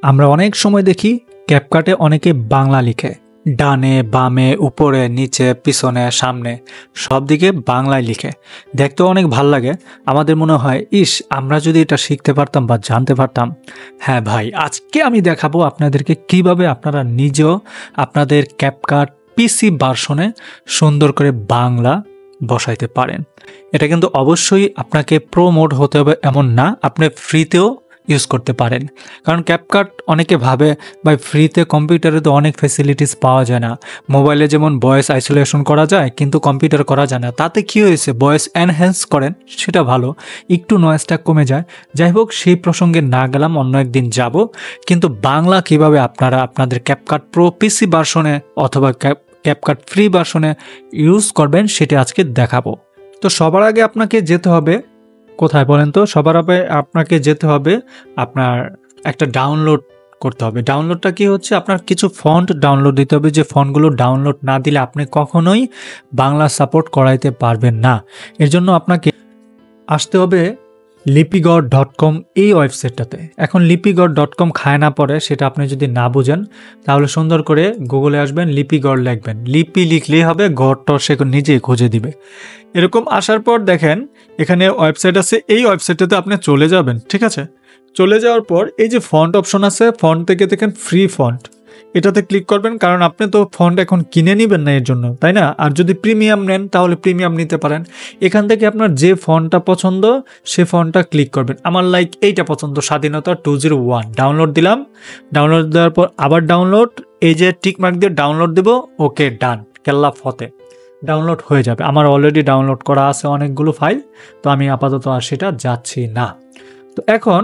আমরা অনেক সময় দেখি ক্যাপকাটে অনেকে বাংলা লিখে, ডানে বামে উপরে নিচে পিছনে সামনে সব দিকে বাংলায় লিখে। দেখতে অনেক ভাল লাগে। আমাদের মনে হয় ইস, আমরা যদি এটা শিখতে পারতাম বা জানতে পারতাম। হ্যাঁ ভাই, আজকে আমি দেখাবো আপনাদেরকে কিভাবে আপনারা নিজেও আপনাদের ক্যাপকাট পিসি ভার্সনে সুন্দর করে বাংলা বসাইতে পারেন। এটা কিন্তু অবশ্যই আপনাকে প্রো মোড হতে হবে এমন না, আপনি ফ্রিতেও ইউজ করতে পারেন। কারণ ক্যাপকাট অনেকে ভাবে ভাই ফ্রিতে কম্পিউটারে তো অনেক ফ্যাসিলিটিস পাওয়া যায় না, মোবাইলে যেমন ভয়েস আইসোলেশন করা যায় কিন্তু কম্পিউটার করা যায় না। তাতে কি হয়েছে, ভয়েস এনহ্যান্স করেন সেটা ভালো, একটু নয়েজটা কমে যায়। যাই হোক, সেই প্রসঙ্গে না গেলাম, অন্য একদিন যাব। কিন্তু বাংলা কিভাবে আপনারা আপনাদের ক্যাপকাট প্রো পিসি ভার্সনে অথবা ক্যাপকাট ফ্রি ভার্সনে ইউজ করবেন সেটা আজকে দেখাবো। তো সবার আগে আপনাকে যেতে হবে কোথায় বলেন তো? সবার আগে আপনাকে যেতে হবে আপনার একটা ডাউনলোড করতে হবে। ডাউনলোডটা কি হচ্ছে, আপনার কিছু ফন্ট ডাউনলোড দিতে হবে। যে ফন্টগুলো ডাউনলোড না দিলে আপনি কখনোই বাংলা সাপোর্ট করাইতে পারবেন না। এর জন্য আপনাকে আসতে হবে লিপিগড়.com এই ওয়েবসাইটটাতে। এখন লিপিগড়.com খায় না পড়ে সেটা আপনি যদি না বুঝেন, তাহলে সুন্দর করে গুগলে আসবেন, লিপিগড় লিখবেন। লিপি লিখলেই হবে, গড়টা সে নিজেই খুঁজে দিবে। এরকম আসার পর দেখেন এখানে ওয়েবসাইট আছে, এই ওয়েবসাইটটাতে আপনি চলে যাবেন। ঠিক আছে, চলে যাওয়ার পর এই যে ফন্ট অপশন আছে, ফন্ট থেকে দেখেন ফ্রি ফন্ট, এটাতে ক্লিক করবেন। কারণ আপনি তো ফন্ট এখন কিনে নেবেন না এর জন্য, তাই না? আর যদি প্রিমিয়াম নেন তাহলে প্রিমিয়াম নিতে পারেন। এখান থেকে আপনার যে ফন্টটা পছন্দ সে ফন্টটা ক্লিক করবেন। আমার লাইক এইটা পছন্দ, স্বাধীনতা 201। ডাউনলোড দিলাম। ডাউনলোড দেওয়ার পর আবার ডাউনলোড, এই যে টিক মার্ক দিয়ে ডাউনলোড দেবো। ওকে, ডান, কেল্লা ফতে ডাউনলোড হয়ে যাবে। আমার অলরেডি ডাউনলোড করা আছে অনেকগুলো ফাইল, তো আমি আপাতত আর সেটা যাচ্ছি না। তো এখন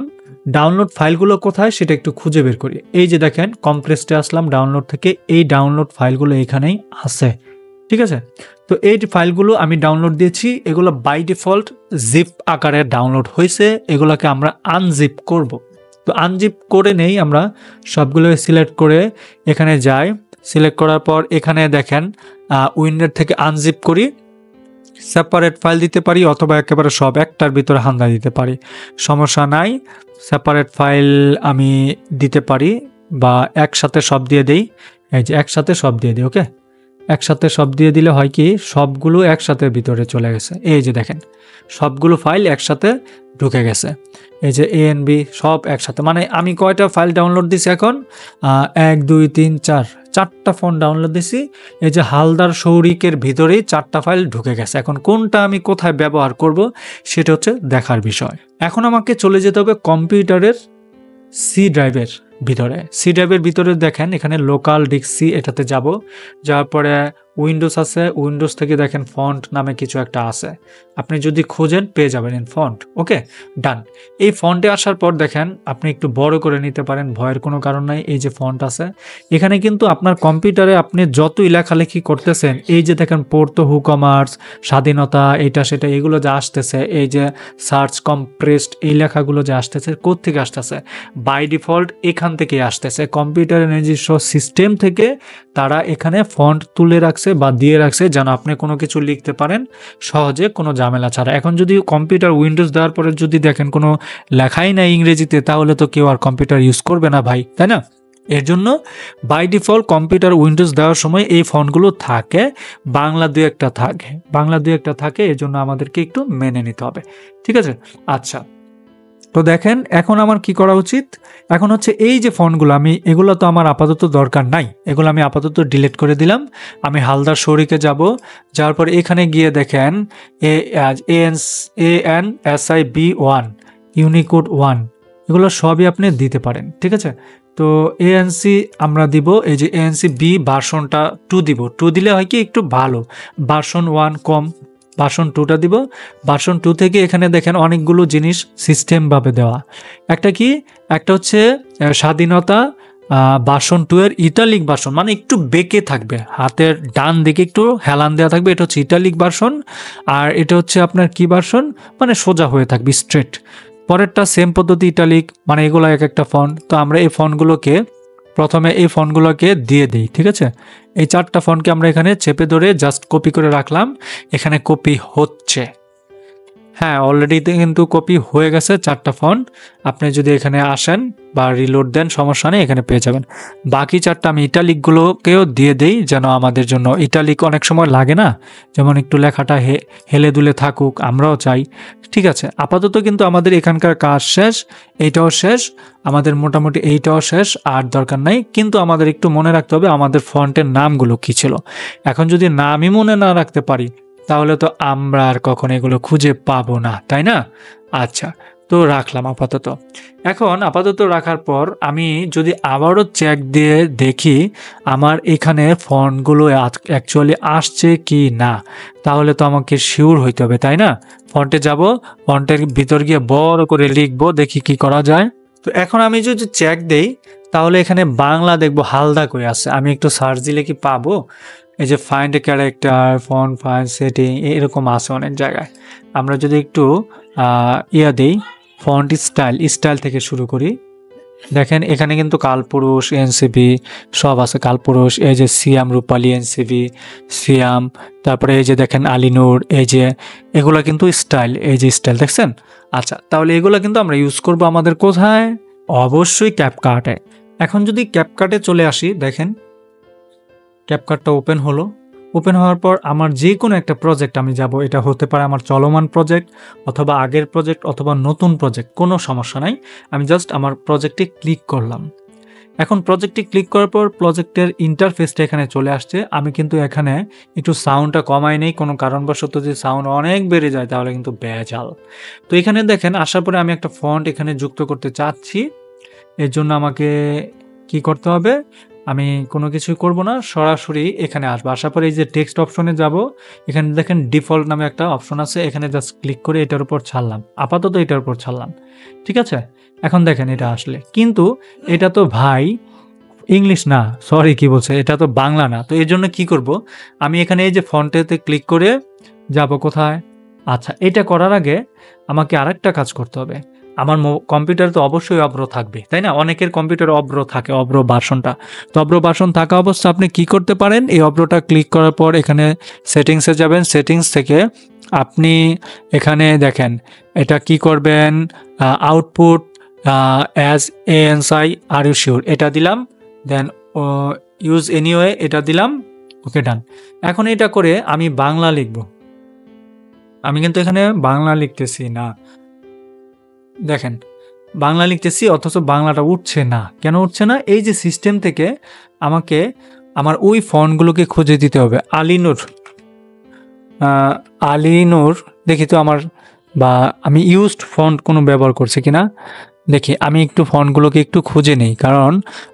ডাউনলোড ফাইলগুলো কোথায় সেটা একটু খুঁজে বের করি। এই যে দেখেন কমপ্রেসটে আসলাম ডাউনলোড থেকে, এই ডাউনলোড ফাইলগুলো এখানেই আছে। ঠিক আছে, তো এই ফাইলগুলো আমি ডাউনলোড দিয়েছি। এগুলো বাই ডিফল্ট জিপ আকারে ডাউনলোড হয়েছে, এগুলোকে আমরা আনজিপ করব। তো আনজিপ করে নেই, আমরা সবগুলো সিলেক্ট করে এখানে যাই। সিলেক্ট করার পর এখানে দেখেন উইন্ডোর থেকে আনজিপ করি। সেপারেট ফাইল দিতে পারি অথবা একেবারে সব একটার ভিতরে হান্দা দিতে পারি, সমস্যা নাই। সেপারেট ফাইল আমি দিতে পারি বা একসাথে সব দিয়ে দেই। এই যে একসাথে সব দিয়ে দিই। ওকে, একসাথে সব দিয়ে দিলে হয় কি, সবগুলো একসাথে ভিতরে চলে গেছে। এই যে দেখেন সবগুলো ফাইল একসাথে ঢুকে গেছে। এই যে ANB সব একসাথে, মানে আমি কয়টা ফাইল ডাউনলোড দিছি এখন, 1 2 3 4 চারটা ফোন ডাউনলোড দিছি। এই যে হালদার শৌরিকের ভিতরেই 4টা ফাইল ঢুকে গেছে। এখন কোনটা আমি কোথায় ব্যবহার করব সেটা হচ্ছে দেখার বিষয়। এখন আমাকে চলে যেতে হবে কম্পিউটারের সি ড্রাইভের ভিতরে। সি ড্রাইভের ভিতরে দেখেন এখানে লোকাল ডিস্ক সি, এটাতে যাব। যাওয়ার পরে উইন্ডোজ আছে, উইন্ডোজ থেকে দেখেন ফন্ট নামে কিছু একটা আছে, আপনি যদি খোঁজেন পেয়ে যাবেন ইন ফন্ট। ওকে, ডান। এই ফন্টে আসার পর দেখেন আপনি একটু বড় করে নিতে পারেন, ভয়ের কোনো কারণ নাই। এই যে ফন্ট আছে এখানে, কিন্তু আপনার কম্পিউটারে আপনি যতই লেখালেখি করতেছেন, এই যে দেখেন পড়তো হুকমার্স, স্বাধীনতা, এটা সেটা এগুলো যা আসতেছে, এই যে সার্চ কম্প্রেসড এই লেখাগুলো যে আসতেছে, কোত্থেকে আসতেছে? বাই ডিফল্ট এখান থেকে আসতেছে, কম্পিউটারের নিজস্ব সিস্টেম থেকে তারা এখানে ফন্ট তুলে রাখছে বা দিয়ে রাখছে যেন আপনি কোনো কিছু লিখতে পারেন সহজে, কোনো ঝামেলা ছাড়া। এখন যদি কম্পিউটার উইন্ডোজ দেওয়ার পরে যদি দেখেন কোনো লেখাই নাই ইংরেজিতে, তাহলে তো কেউ আর কম্পিউটার ইউজ করবে না ভাই, তাই না? এর জন্য বাই ডিফল্ট কম্পিউটার উইন্ডোজ দেওয়ার সময় এই ফন্টগুলো থাকে, বাংলা দুই একটা থাকে, বাংলা দুই একটা থাকে। এর জন্য আমাদেরকে একটু মেনে নিতে হবে। ঠিক আছে, আচ্ছা। তো দেখেন এখন আমার কি করা উচিত, এখন হচ্ছে এই যে ফন্টগুলো এগুলো তো আমার আপাতত দরকার নাই, এগুলো আমি আপাতত ডিলিট করে দিলাম। আমি হালদার শৌরিকে যাব। যাওয়ার পর এখানে গিয়ে দেখেন ANSIB1 ইউনিকোড 1 এগুলো সবই আপনি দিতে পারেন। ঠিক আছে, তো ANC আমরা দিব, এই যে ANC B ভার্সনটা 2 দিব। 2 দিলে হয় কি একটু ভালো, ভার্সন 1 কম, ভার্সন 2টা দিব। ভার্সন 2 থেকে এখানে দেখেন অনেকগুলো জিনিস সিস্টেমভাবে দেওয়া। একটা কি, একটা হচ্ছে স্বাধীনতা ভার্সন 2 এর ইটালিক ভার্সন, মানে একটু বেঁকে থাকবে, হাতের ডান দিকে একটু হেলান দেওয়া থাকবে, এটা হচ্ছে ইটালিক ভার্সন। আর এটা হচ্ছে আপনার কি ভার্সন, মানে সোজা হয়ে থাকবে, স্ট্রেট। পরেরটা সেম পদ্ধতি ইটালিক, মানে এগুলো এক একটা ফন্ট। তো আমরা এই ফন্টগুলোকে প্রথমে এই ফন্টগুলোকে দিয়ে দিই। ঠিক আছে, এই 4টা ফন্টকে আমরা এখানে চেপে ধরে জাস্ট কপি করে রাখলাম, এখানে কপি হচ্ছে। হ্যাঁ, অলরেডি কিন্তু কপি হয়ে গেছে 4টা ফন্ট। আপনি যদি এখানে আসেন বা রিলোড দেন সমস্যা নেই, এখানে পেয়ে যাবেন। বাকি 4টা আমি ইটালিকগুলোকেও দিয়ে দেই যেন আমাদের জন্য ইটালিক অনেক সময় লাগে না? যেমন একটু লেখাটা হেলে দুলে থাকুক, আমরাও চাই। ঠিক আছে, আপাতত কিন্তু আমাদের এখানকার কাজ শেষ, এইটাও শেষ, আমাদের মোটামুটি এইটাও শেষ, আর দরকার নাই। কিন্তু আমাদের একটু মনে রাখতে হবে আমাদের ফন্টের নামগুলো কী ছিল। এখন যদি নামই মনে না রাখতে পারি তাহলে তো আমরা আর কখনো এগুলো খুঁজে পাবো না, তাই না? আচ্ছা, তো রাখলাম আপাতত। এখন আপাতত রাখার পর আমি যদি আবারও চেক দিয়ে দেখি আমার এখানে ফন্টগুলো অ্যাকচুয়ালি আসছে কি না, তাহলে তো আমাকে শিওর হইতে হবে, তাই না? ফন্টে যাব, ফন্টের ভিতর গিয়ে বড় করে লিখবো, দেখি কি করা যায়। তো এখন আমি যদি চেক দেই তাহলে এখানে বাংলা দেখবো হালদা করে আছে। আমি একটু সার্চ দিলে কি পাবো? এই যে find a character, font, find, setting, এরকম আছে অনেক জায়গায়। আমরা যদি একটু দেই, ফন্ট স্টাইল থেকে শুরু করি। দেখেন এখানে কিন্তু কালপুরুষ, এনসিবি সব আছে। কালপুরুষ, এই যে সিয়াম রূপালী, এনসিবি সিয়াম, তারপরে এই যে দেখেন আলিনুর, এই যে এগুলা কিন্তু স্টাইল, এই যে স্টাইল দেখছেন। আচ্ছা, তাহলে এগুলা কিন্তু আমরা ইউজ করব আমাদের কোথায়? অবশ্যই ক্যাপকাটে। এখন যদি ক্যাপকাটে চলে আসি, দেখেন ক্যাপকাটটা ওপেন হলো। ওপেন হওয়ার পর আমার যে কোনো একটা প্রজেক্ট আমি যাব, এটা হতে পারে আমার চলমান প্রজেক্ট অথবা আগের প্রজেক্ট অথবা নতুন প্রজেক্ট, কোনো সমস্যা নাই। আমি জাস্ট আমার প্রজেক্টে ক্লিক করলাম। এখন প্রজেক্টে ক্লিক করার পর প্রজেক্টের ইন্টারফেসটা এখানে চলে আসছে। আমি কিন্তু এখানে একটু সাউন্ডটা কমাই নেই, কোনো কারণবশত যদি সাউন্ড অনেক বেড়ে যায় তাহলে কিন্তু বেজাল। তো এখানে দেখেন আসার পরে আমি একটা ফন্ট এখানে যুক্ত করতে চাচ্ছি। এর জন্য আমাকে কি করতে হবে? আমি কোনো কিছুই করব না, সরাসরি এখানে আসবো। আসার পরে এই যে টেক্সট অপশনে যাব, এখানে দেখেন ডিফল্ট নামে একটা অপশন আছে, এখানে জাস্ট ক্লিক করে এটার উপর ছাড়লাম। আপাতত এটার উপর ছাড়লাম, ঠিক আছে? এখন দেখেন এটা আসলে, কিন্তু এটা তো ভাই ইংলিশ না, সরি কি বলছে, এটা তো বাংলা না। তো এর জন্য কি করব? আমি এখানে এই যে ফন্টেতে ক্লিক করে যাব কোথায়? আচ্ছা, এটা করার আগে আমাকে আরেকটা কাজ করতে হবে। আমার কম্পিউটার তো অবশ্যই অব্র থাকবে, তাই না? অনেকের কম্পিউটার অব্র থাকে, অব্র ভার্সনটা। তো অব্র ভার্সন থাকা অবস্থা আপনি কি করতে পারেন? এই অব্রটা ক্লিক করার পর এখানে সেটিংসে যাবেন। সেটিংস থেকে আপনি এখানে দেখেন এটা কি করবেন, output as ANC are you sure, এটা দিলাম। দেন ইউজ এনিওয়ে, এটা দিলাম। ওকে, ডান। এখন এটা করে আমি বাংলা লিখব। আমি কিন্তু এখানে বাংলা লিখতেছি না, দেখেন বাংলা লিখতেছি অথচ বাংলাটা উঠছে না। কেন উঠছে না? এই যে সিস্টেম থেকে আমাকে আমার ওই ফন্টগুলোকে খুঁজে দিতে হবে। আলিনুর দেখি তো আমার, বা আমি ইউজড ফন্ট কোনো ব্যবহার করছি কিনা দেখি। আমি একটু ফন্টগুলোকে একটু খুঁজে নেই, কারণ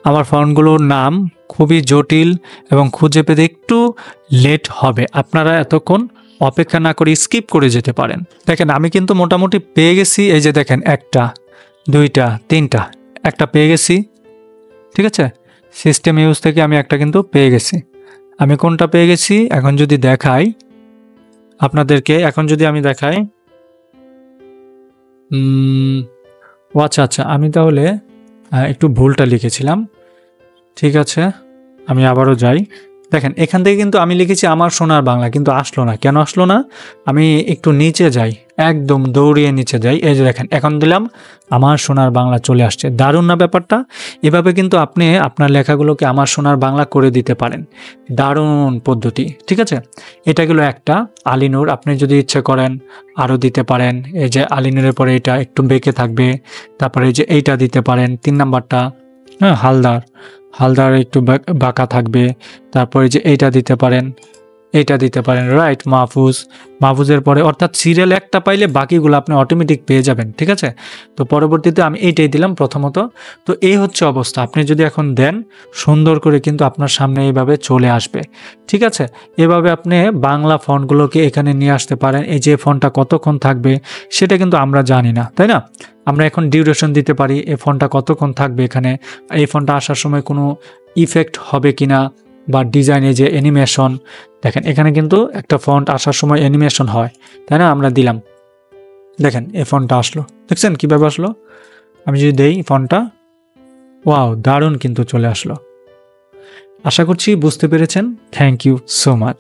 আমার ফন্টগুলোর নাম খুবই জটিল এবং খুঁজে পেতে একটু লেট হবে। আপনারা এতক্ষণ অপেক্ষা না করে স্কিপ করে যেতে পারেন। দেখেন আমি কিন্তু মোটামুটি পেয়ে গেছি। এই যে দেখেন 1টা 2টা 3টা, একটা পেয়ে গেছি, ঠিক আছে? সিস্টেম ইউজ থেকে আমি একটা কিন্তু পেয়ে গেছি। আমি কোনটা পেয়ে গেছি এখন যদি দেখাই আপনাদেরকে, এখন যদি আমি দেখাই, ও আচ্ছা আচ্ছা, আমি তাহলে একটু ভুলটা লিখেছিলাম। ঠিক আছে, আমি আবারও যাই। দেখেন এখান থেকে কিন্তু আমি লিখেছি আমার সোনার বাংলা, কিন্তু আসলো না। কেন আসলো না? আমি একটু নিচে যাই, একদম দৌড়িয়ে নিচে যাই। এই যে দেখেন এখন দিলাম, আমার সোনার বাংলা চলে আসছে। দারুণ না ব্যাপারটা? এভাবে কিন্তু আপনি আপনার লেখাগুলোকে আমার সোনার বাংলা করে দিতে পারেন। দারুণ পদ্ধতি, ঠিক আছে? এটা গেলো একটা আলিনুর। আপনি যদি ইচ্ছে করেন আরও দিতে পারেন। এই যে আলিনুরের পরে এটা একটু বেঁকে থাকবে, তারপরে এই যে এইটা দিতে পারেন 3 নাম্বারটা, হ্যাঁ হালদার একটু বাঁকা থাকবে। তারপরে যে এইটা দিতে পারেন, এইটা দিতে পারেন, রাইট? মাহফুজের পরে, অর্থাৎ সিরিয়াল একটা পাইলে বাকিগুলো আপনি অটোমেটিক পেয়ে যাবেন, ঠিক আছে? তো পরবর্তীতে আমি এইটাই দিলাম প্রথমত। তো এই হচ্ছে অবস্থা। আপনি যদি এখন দেন সুন্দর করে কিন্তু আপনার সামনে এইভাবে চলে আসবে, ঠিক আছে? এভাবে আপনি বাংলা ফন্টগুলোকে এখানে নিয়ে আসতে পারেন। এই যে ফন্টটা কতক্ষণ থাকবে সেটা কিন্তু আমরা জানি না, তাই না? আমরা এখন ডিউরেশন দিতে পারি, এই ফন্টটা কতক্ষণ থাকবে এখানে, এই ফন্টটা আসার সময় কোনো ইফেক্ট হবে কিনা, বা ডিজাইনে যে অ্যানিমেশন, দেখেন এখানে কিন্তু একটা ফন্ট আসার সময় অ্যানিমেশন হয়, তাই না? আমরা দিলাম, দেখেন এই ফন্টটা আসলো, দেখছেন কীভাবে আসলো? আমি যদি দেই ফন্টটা, ওয়াও, দারুণ কিন্তু চলে আসলো। আশা করছি বুঝতে পেরেছেন। Thank you so much.